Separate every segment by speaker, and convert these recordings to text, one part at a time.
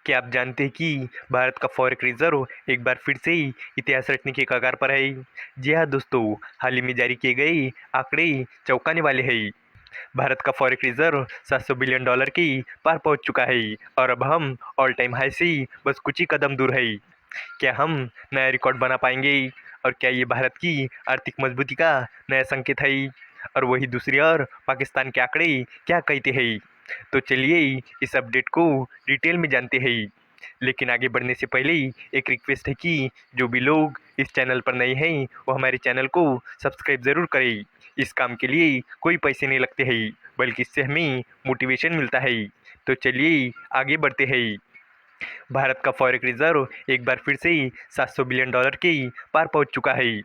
Speaker 1: क्या आप जानते हैं कि भारत का फॉरेक्स रिजर्व एक बार फिर से इतिहास रचने के कगार पर है। जी हाँ दोस्तों, हाल ही में जारी किए गए आंकड़े चौंकाने वाले हैं। भारत का फॉरेक्स रिजर्व 700 बिलियन डॉलर की पार पहुंच चुका है और अब हम ऑल टाइम हाई से बस कुछ ही कदम दूर है। क्या हम नया रिकॉर्ड बना पाएंगे? और क्या ये भारत की आर्थिक मजबूती का नया संकेत है? और वही दूसरी ओर पाकिस्तान के आंकड़े क्या कहते हैं? तो चलिए इस अपडेट को डिटेल में जानते हैं। लेकिन आगे बढ़ने से पहले एक रिक्वेस्ट है कि जो भी लोग इस चैनल पर नए हैं वो हमारे चैनल को सब्सक्राइब ज़रूर करें। इस काम के लिए कोई पैसे नहीं लगते हैं, बल्कि इससे हमें मोटिवेशन मिलता है। तो चलिए आगे बढ़ते हैं। भारत का फॉरेक्स रिजर्व एक बार फिर से 700 बिलियन डॉलर के पार पहुंच चुका है।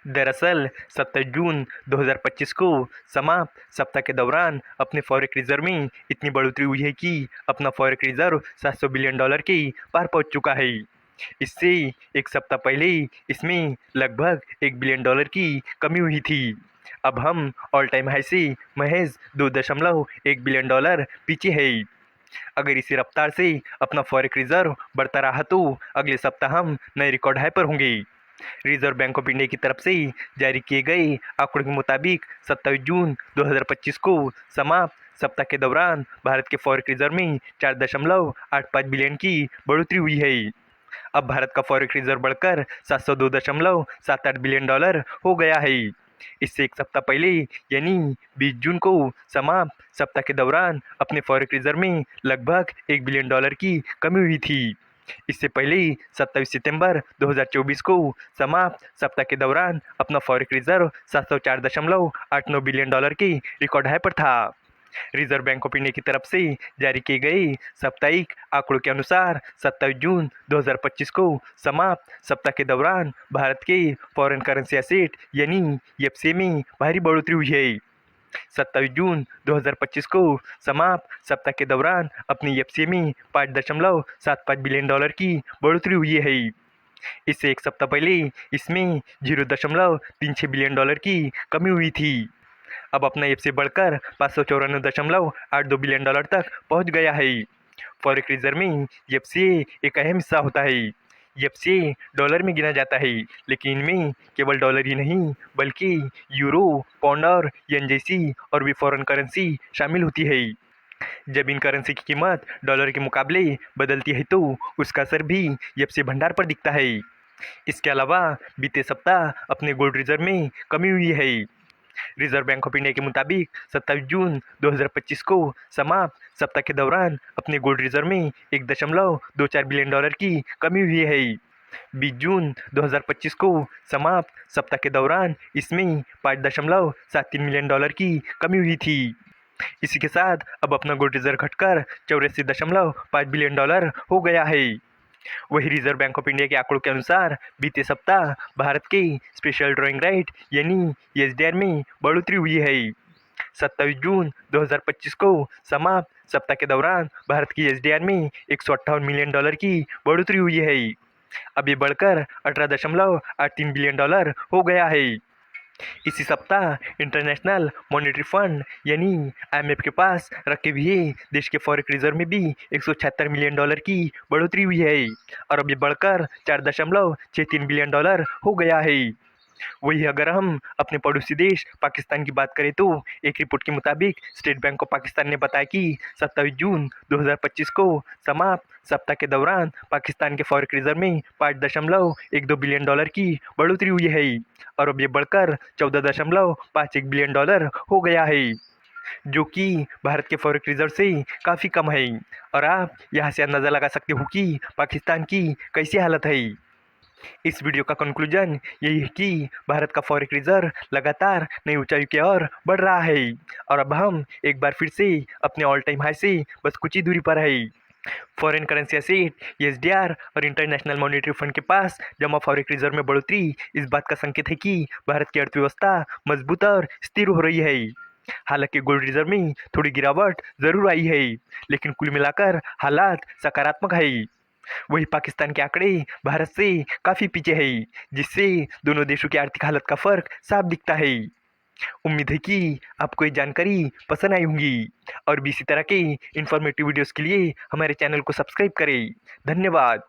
Speaker 1: दरअसल 27 जून 2025 को समाप्त सप्ताह के दौरान अपने फॉरेक्स रिजर्व में इतनी बढ़ोतरी हुई है कि अपना फॉरेक्स रिजर्व 700 बिलियन डॉलर के पार पहुंच चुका है। इससे एक सप्ताह पहले इसमें लगभग 1 बिलियन डॉलर की कमी हुई थी। अब हम ऑल टाइम हाई से महज 2.1 बिलियन डॉलर पीछे है। अगर इसी रफ्तार से अपना फॉरेक्स रिजर्व बढ़ता रहा तो अगले सप्ताह हम नए रिकॉर्ड हाई पर होंगे। रिजर्व बैंक ऑफ इंडिया की तरफ से जारी किए गए आंकड़ों के मुताबिक 27 जून 2025 को समाप्त सप्ताह के दौरान भारत के फॉरेक्स रिजर्व में 4.85 बिलियन की बढ़ोतरी हुई है। अब भारत का फॉरेक्स रिजर्व बढ़कर 702.78 बिलियन डॉलर हो गया है। इससे एक सप्ताह पहले यानी 20 जून को समाप्त सप्ताह के दौरान अपने फॉरेक्स रिजर्व में लगभग 1 बिलियन डॉलर की कमी हुई थी। इससे पहले 27 सितंबर 2024 को समाप्त सप्ताह के दौरान अपना फॉरेक्स रिजर्व 704.89 बिलियन डॉलर के रिकॉर्ड हाई पर था। रिजर्व बैंक ऑफ इंडिया की तरफ से जारी किए गए साप्ताहिक आंकड़ों के अनुसार 27 जून 2025 को समाप्त सप्ताह के दौरान भारत के फॉरेन करेंसी एसेट यानी एफसीए में भारी बढ़ोतरी हुई है। 27 जून 2025 को समाप्त सप्ताह के दौरान अपनी एफसीए में 5.75 बिलियन डॉलर की बढ़ोतरी हुई है। इससे एक सप्ताह पहले इसमें 0.36 बिलियन डॉलर की कमी हुई थी। अब अपना एफसीए बढ़कर 594.82 बिलियन डॉलर तक पहुंच गया है। फॉरेक्स रिजर्व में एफसीए एक अहम हिस्सा होता है। एफसीए डॉलर में गिना जाता है, लेकिन इनमें केवल डॉलर ही नहीं बल्कि यूरो, पाउंड और येन जैसी और भी फॉरेन करेंसी शामिल होती है। जब इन करेंसी की कीमत डॉलर के मुकाबले बदलती है तो उसका असर भी एफसीए भंडार पर दिखता है। इसके अलावा बीते सप्ताह अपने गोल्ड रिजर्व में कमी हुई है। रिजर्व बैंक ऑफ इंडिया के मुताबिक 27 जून 2025 को समाप्त सप्ताह के दौरान अपने गोल्ड रिजर्व में 1.24 बिलियन डॉलर की कमी हुई है। 20 जून 2025 को समाप्त सप्ताह के दौरान इसमें 5.73 मिलियन डॉलर की कमी हुई थी। इसी के साथ अब अपना गोल्ड रिजर्व घटकर 84.5 बिलियन डॉलर हो गया है। वही रिजर्व बैंक ऑफ इंडिया के आंकड़ों के अनुसार बीते सप्ताह भारत के स्पेशल ड्राइंग राइट यानी एसडीआर में बढ़ोतरी हुई है। 27 जून 2025 को समाप्त सप्ताह के दौरान भारत की एसडीआर में 158 मिलियन डॉलर की बढ़ोतरी हुई है। अब ये बढ़कर 18.83 बिलियन डॉलर हो गया है। इसी सप्ताह इंटरनेशनल मॉनेटरी फंड यानी आईएमएफ के पास रखे हुए देश के फॉरेक्स रिजर्व में भी 176 मिलियन डॉलर की बढ़ोतरी हुई है और अब ये बढ़कर 4.63 बिलियन डॉलर हो गया है। वही अगर हम अपने पड़ोसी देश पाकिस्तान की बात करें तो एक रिपोर्ट के मुताबिक स्टेट बैंक ऑफ पाकिस्तान ने बताया कि 27 जून 2025 को समाप्त सप्ताह के दौरान पाकिस्तान के फॉरेक्स रिजर्व में 5.12 बिलियन डॉलर की बढ़ोतरी हुई है और अब ये बढ़कर 14.51 बिलियन डॉलर हो गया है, जो कि भारत के फॉरेक्स रिजर्व से काफ़ी कम है। और आप यहाँ से अंदाज़ा लगा सकते हो कि पाकिस्तान की कैसी हालत है। इस वीडियो का कंक्लूजन यही है कि भारत का फॉरेक्स रिजर्व लगातार नई ऊंचाई की ओर बढ़ रहा है और अब हम एक बार फिर से अपने ऑल टाइम हाई से बस कुछ ही दूरी पर है। फॉरेन करेंसी एसेट एसडीआर और इंटरनेशनल मॉनेटरी फंड के पास जमा फॉरेक्स रिजर्व में बढ़ोतरी इस बात का संकेत है कि भारत की अर्थव्यवस्था मजबूत और स्थिर हो रही है। हालांकि गोल्ड रिजर्व में थोड़ी गिरावट जरूर आई है, लेकिन कुल मिलाकर हालात सकारात्मक है। वही पाकिस्तान के आंकड़े भारत से काफ़ी पीछे है, जिससे दोनों देशों की आर्थिक हालत का फर्क साफ दिखता है। उम्मीद है कि आपको ये जानकारी पसंद आई होंगी और भी इसी तरह के इन्फॉर्मेटिव वीडियोस के लिए हमारे चैनल को सब्सक्राइब करें। धन्यवाद।